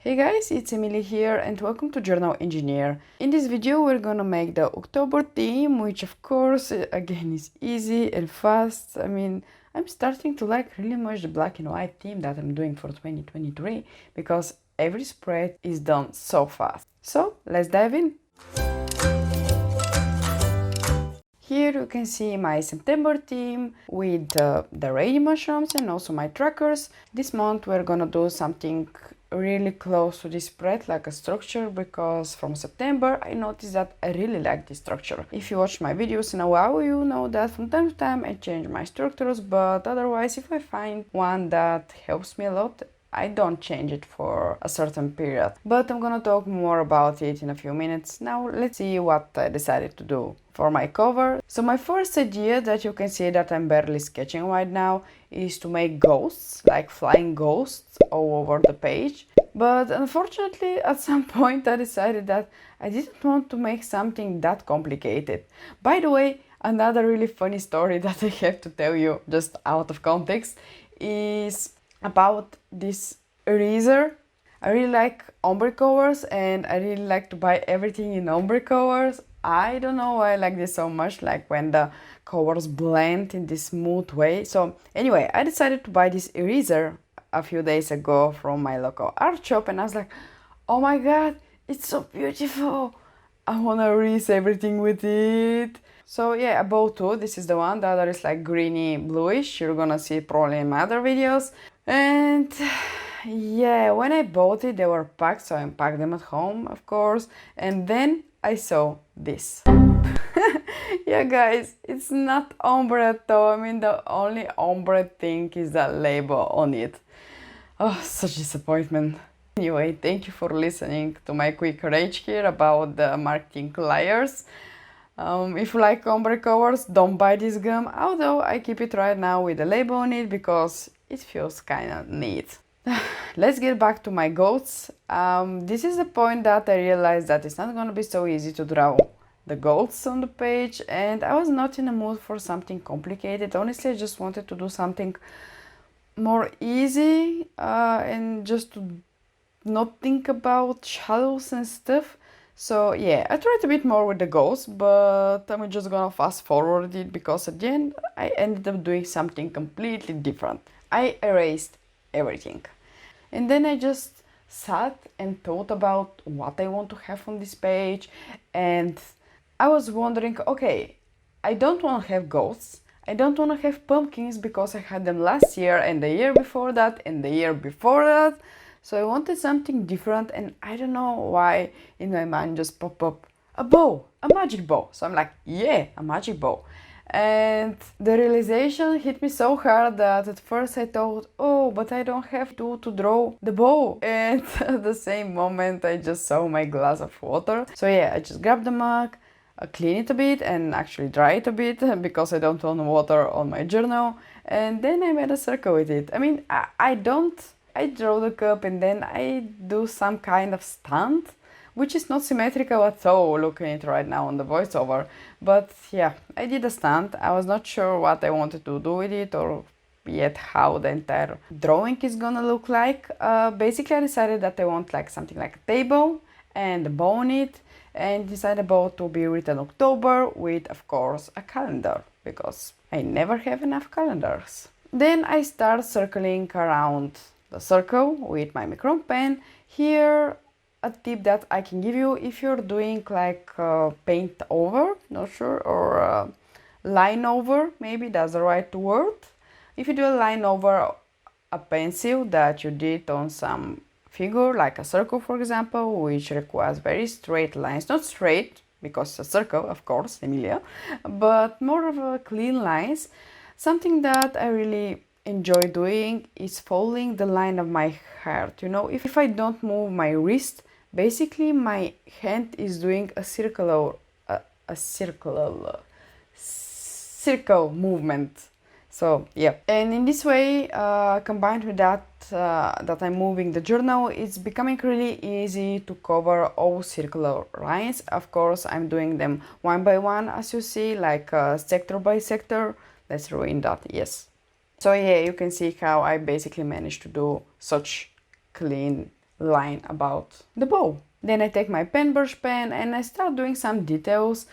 Hey guys, it's Emily here and welcome to Journal Engineer. In this video we're gonna make the October theme, which of course again is easy and fast. I'm starting to like really much the black and white theme that I'm doing for 2023 because every spread is done so fast. So let's dive in. Here you can see my September theme with the rainy mushrooms and also my trackers. This month we're gonna do something really close to this spread, like a structure, because from September I noticed that I really like this structure. If you watch my videos in a while, you know that from time to time I change my structures, but otherwise if I find one that helps me a lot, I don't change it for a certain period. But I'm gonna talk more about it in a few minutes. Now let's see what I decided to do for my cover. So my first idea that you can see that I'm barely sketching right now is to make ghosts, like flying ghosts all over the page. But unfortunately at some point I decided that I didn't want to make something that complicated. By the way, another really funny story that I have to tell you just out of context is about this eraser. I really like ombre colors and I really like to buy everything in ombre colors. I don't know why I like this so much, like when the colors blend in this smooth way. So anyway, I decided to buy this eraser a few days ago from my local art shop and I was like, oh my god, it's so beautiful. I want to erase everything with it. So yeah, I bought two. This is the one. The other is like greeny bluish. You're gonna see it probably in my other videos. And yeah, when I bought it, they were packed, so I unpacked them at home, of course. And then I saw this. Yeah, guys, it's not ombre at all. I mean, the only ombre thing is the label on it. Oh, such disappointment. Anyway, thank you for listening to my quick rage here about the marketing liars. If you like ombre colors, don't buy this gum, although I keep it right now with a label on it because it feels kind of neat. Let's get back to my goats. This is the point that I realized that it's not going to be so easy to draw the goats on the page, and I was not in the mood for something complicated. Honestly, I just wanted to do something more easy and just to not think about shadows and stuff. So yeah, I tried a bit more with the ghosts, but I'm just gonna fast forward it because at the end I ended up doing something completely different. I erased everything. And then I just sat and thought about what I want to have on this page, and I was wondering, okay, I don't want to have ghosts, I don't want to have pumpkins because I had them last year and the year before that and the year before that. So I wanted something different, and I don't know why in my mind just popped up a bow, a magic bow. So I'm like, yeah, a magic bow. And the realization hit me so hard that at first I thought, oh, but I don't have to draw the bow. And at the same moment I just saw my glass of water. So yeah, I just grabbed the mug, clean it a bit and actually dry it a bit because I don't want water on my journal. And then I made a circle with it. I draw the cup and then I do some kind of stunt, which is not symmetrical at all, looking at it right now on the voiceover. But yeah, I did a stunt. I was not sure what I wanted to do with it or yet how the entire drawing is gonna look like. Basically, I decided that I want like something like a table and a bow on it, and decided about to be written October with, of course, a calendar, because I never have enough calendars. Then I start circling around the circle with my micron pen. Here a tip that I can give you if you're doing like paint over, not sure, or line over, maybe that's the right word. If you do a line over a pencil that you did on some figure, like a circle for example, which requires very straight lines, not straight because it's a circle, of course, Emilia, but more of a clean lines. Something that I really enjoy doing is following the line of my heart. You know, if I don't move my wrist, basically my hand is doing a circle movement. So yeah, and in this way, combined with that that I'm moving the journal, it's becoming really easy to cover all circular lines. Of course, I'm doing them one by one, as you see, like sector by sector. Let's ruin that, yes. So yeah, you can see how I basically managed to do such clean line about the bow. Then I take my pen brush pen and I start doing some details.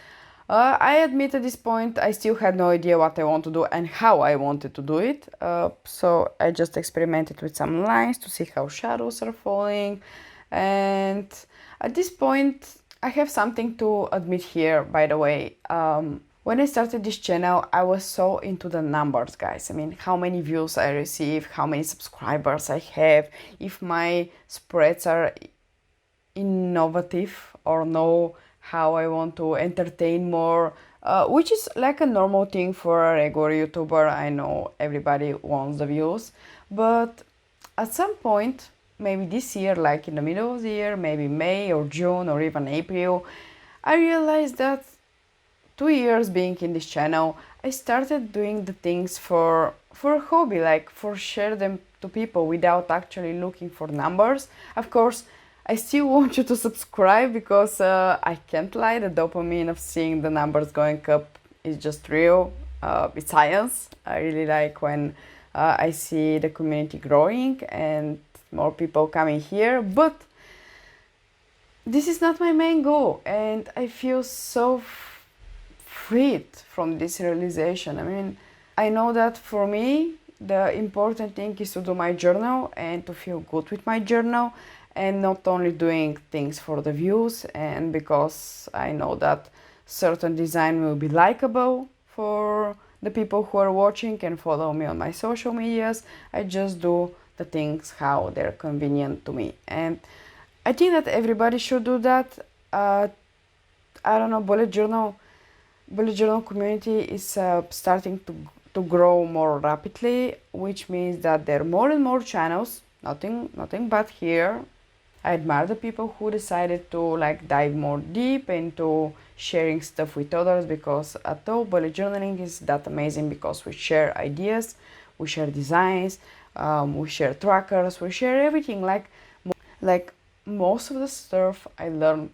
I admit at this point I still had no idea what I want to do and how I wanted to do it. So I just experimented with some lines to see how shadows are falling. And at this point, I have something to admit here, by the way. When I started this channel, I was so into the numbers, guys. I mean, how many views I receive, how many subscribers I have, if my spreads are innovative or know how I want to entertain more, which is like a normal thing for a regular YouTuber. I know everybody wants the views, but at some point, maybe this year, like in the middle of the year, maybe May or June or even April, I realized that 2 years being in this channel, I started doing the things for a hobby, like for share them to people without actually looking for numbers. Of course, I still want you to subscribe because I can't lie, the dopamine of seeing the numbers going up is just real. It's science. I really like when I see the community growing and more people coming here, but this is not my main goal, and I feel so freed from this realization. I mean, I know that for me, the important thing is to do my journal and to feel good with my journal, and not only doing things for the views and because I know that certain design will be likable for the people who are watching and follow me on my social medias. I just do the things how they're convenient to me, and I think that everybody should do that. I don't know, bullet journal community is starting to grow more rapidly, which means that there are more and more channels. Nothing but here. I admire the people who decided to like dive more deep into sharing stuff with others, because at all bullet journaling is that amazing because we share ideas, we share designs, we share trackers, we share everything. Like most of the stuff I learned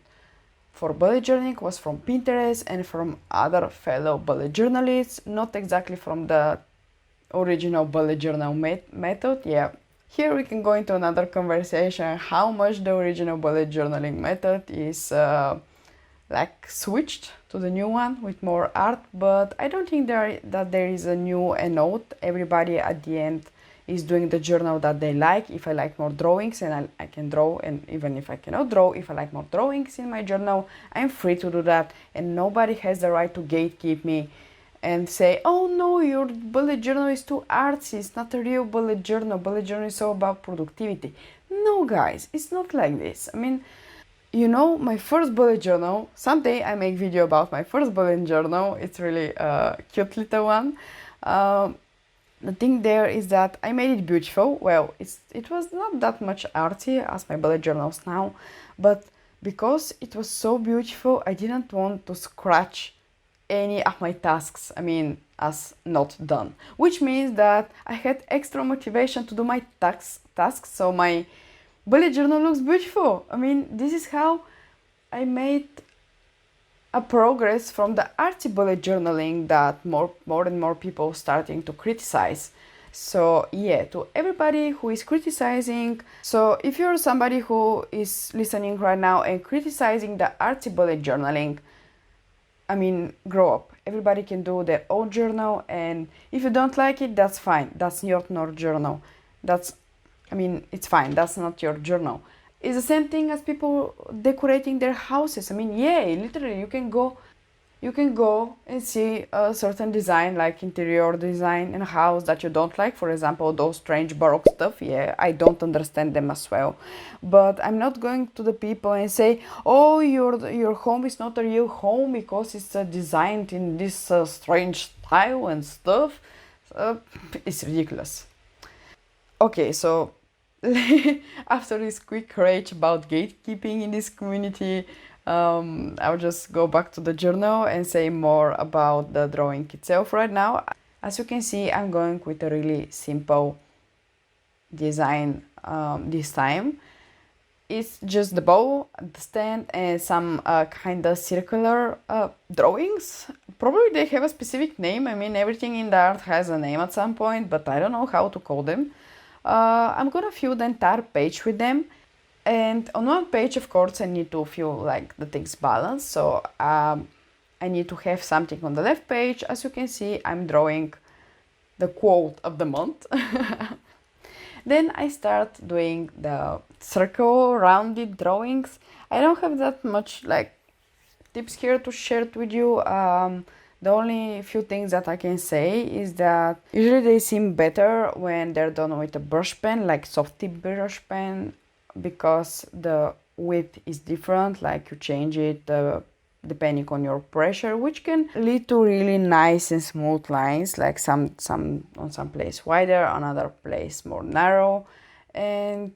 for bullet journaling was from Pinterest and from other fellow bullet journalists, not exactly from the original bullet journal method. Yeah, here we can go into another conversation how much the original bullet journaling method is like switched to the new one with more art, but I don't think that there is a new note. Everybody at the end is doing the journal that they like. If I like more drawings, and I can draw, and even if I cannot draw, if I like more drawings in my journal, I'm free to do that, and nobody has the right to gatekeep me and say, oh no, your bullet journal is too artsy, it's not a real bullet journal is all about productivity. No guys, it's not like this. I mean, you know, my first bullet journal, someday I make video about my first bullet journal, it's really a cute little one. The thing there is that I made it beautiful. Well, it was not that much artsy as my bullet journals now, but because it was so beautiful, I didn't want to scratch any of my tasks, I mean, as not done. Which means that I had extra motivation to do my tasks, so my bullet journal looks beautiful. I mean, this is how I made a progress from the artsy bullet journaling that more and more people starting to criticize. So yeah, to everybody who is criticizing, so if you're somebody who is listening right now and criticizing the artsy bullet journaling, I mean, grow up. Everybody can do their own journal, and if you don't like it, that's fine. That's your journal. It's fine. That's not your journal. It's the same thing as people decorating their houses. I mean, yeah, literally, you can go and see a certain design, like interior design in a house that you don't like. For example, those strange Baroque stuff. Yeah, I don't understand them as well. But I'm not going to the people and say, oh, your home is not a real home because it's designed in this strange style and stuff. It's ridiculous. Okay, so after this quick rage about gatekeeping in this community, I'll just go back to the journal and say more about the drawing itself right now. As you can see, I'm going with a really simple design this time. It's just the bow, the stand, and some kind of circular drawings. Probably they have a specific name. I mean, everything in the art has a name at some point, but I don't know how to call them. I'm gonna fill the entire page with them. And on one page, of course, I need to feel like the things balanced. So I need to have something on the left page. As you can see, I'm drawing the quote of the month. Then I start doing the circle rounded drawings. I don't have that much like tips here to share it with you. The only few things that I can say is that usually they seem better when they're done with a brush pen, like soft tip brush pen, because the width is different, like you change it depending on your pressure, which can lead to really nice and smooth lines, like some on some place wider, another place more narrow. And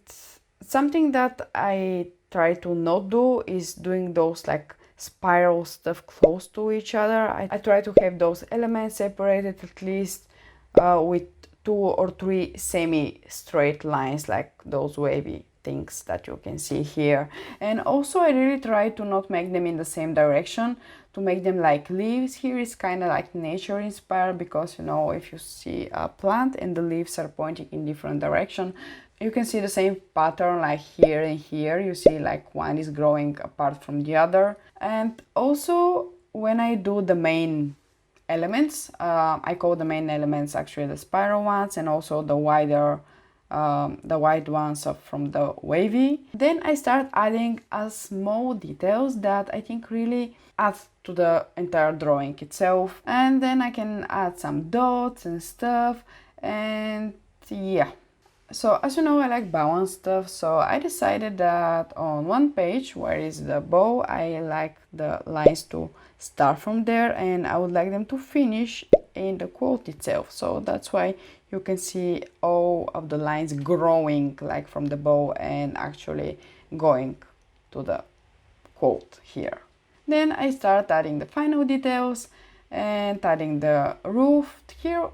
something that I try to not do is doing those like spiral stuff close to each other. I try to have those elements separated at least with 2 or 3 semi-straight lines, like those wavy things that you can see here. And also I really try to not make them in the same direction, to make them like leaves. Here is kind of like nature inspired, because you know, if you see a plant and the leaves are pointing in different direction, you can see the same pattern like here and here. You see like one is growing apart from the other. And also when I do the main elements, I call the main elements actually the spiral ones, and also the wider the wide ones from the wavy. Then I start adding small details that I think really add to the entire drawing itself. And then I can add some dots and stuff, and yeah. So as you know, I like balanced stuff, so I decided that on one page where is the bow, I like the lines to start from there, and I would like them to finish in the quote itself. So that's why you can see all of the lines growing like from the bow and actually going to the quote here. Then I start adding the final details and adding the roof here,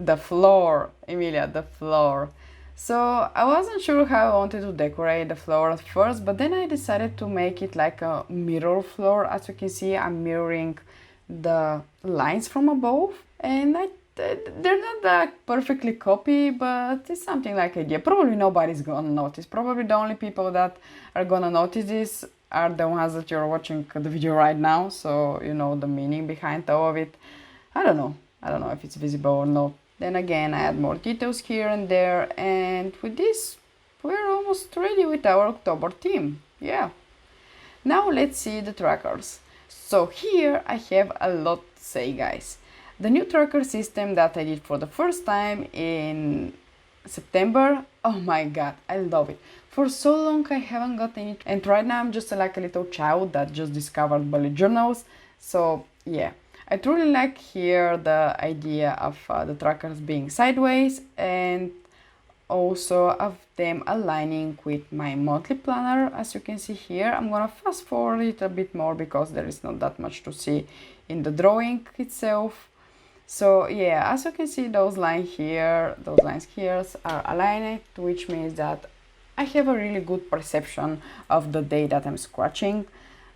the floor, Emilia, the floor. So I wasn't sure how I wanted to decorate the floor at first, but then I decided to make it like a mirror floor. As you can see, I'm mirroring the lines from above, and they're not that perfectly copy, but it's something like idea. Probably nobody's gonna notice. Probably the only people that are gonna notice this are the ones that you're watching the video right now, so you know the meaning behind all of it. I don't know if it's visible or not. Then again, I add more details here and there, and with this we're almost ready with our October theme. Yeah. Now let's see the trackers. So here I have a lot to say, guys. The new tracker system that I did for the first time in September, oh my god, I love it. For so long I haven't gotten it, and right now I'm just like a little child that just discovered bullet journals. So yeah, I truly like here the idea of the trackers being sideways, and also of them aligning with my monthly planner. As you can see here, I'm gonna fast forward it a bit more because there is not that much to see in the drawing itself. So yeah, as you can see, those lines here are aligned, which means that I have a really good perception of the day that I'm scratching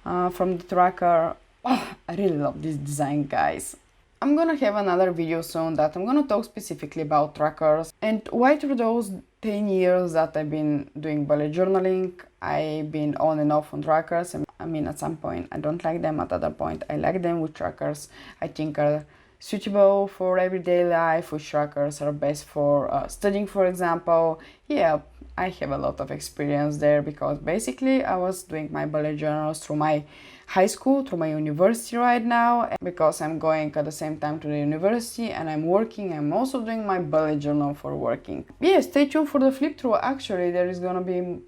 from the tracker. Oh, I really love this design, guys. I'm gonna have another video soon that I'm gonna talk specifically about trackers, and why through those 10 years that I've been doing bullet journaling, I've been on and off on trackers. I mean, at some point I don't like them, at other point I like them. With trackers I think are suitable for everyday life, which trackers are best for studying, for example. Yeah, I have a lot of experience there, because basically I was doing my bullet journals through my high school, through my university right now, because I'm going at the same time to the university and I'm working. I'm also doing my bullet journal for working. Yeah, stay tuned for the flip through. Actually, there is gonna be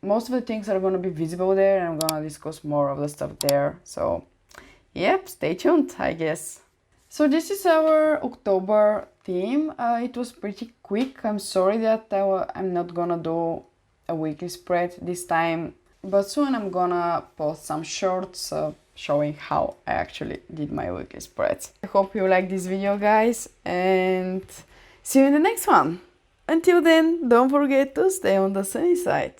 most of the things are gonna be visible there, and I'm gonna discuss more of the stuff there. So yep, stay tuned, I guess. So this is our October theme. It was pretty quick. I'm sorry that I'm not gonna do a weekly spread this time, but soon I'm gonna post some shorts showing how I actually did my weekly spreads. I hope you like this video, guys, and see you in the next one. Until then, don't forget to stay on the sunny side.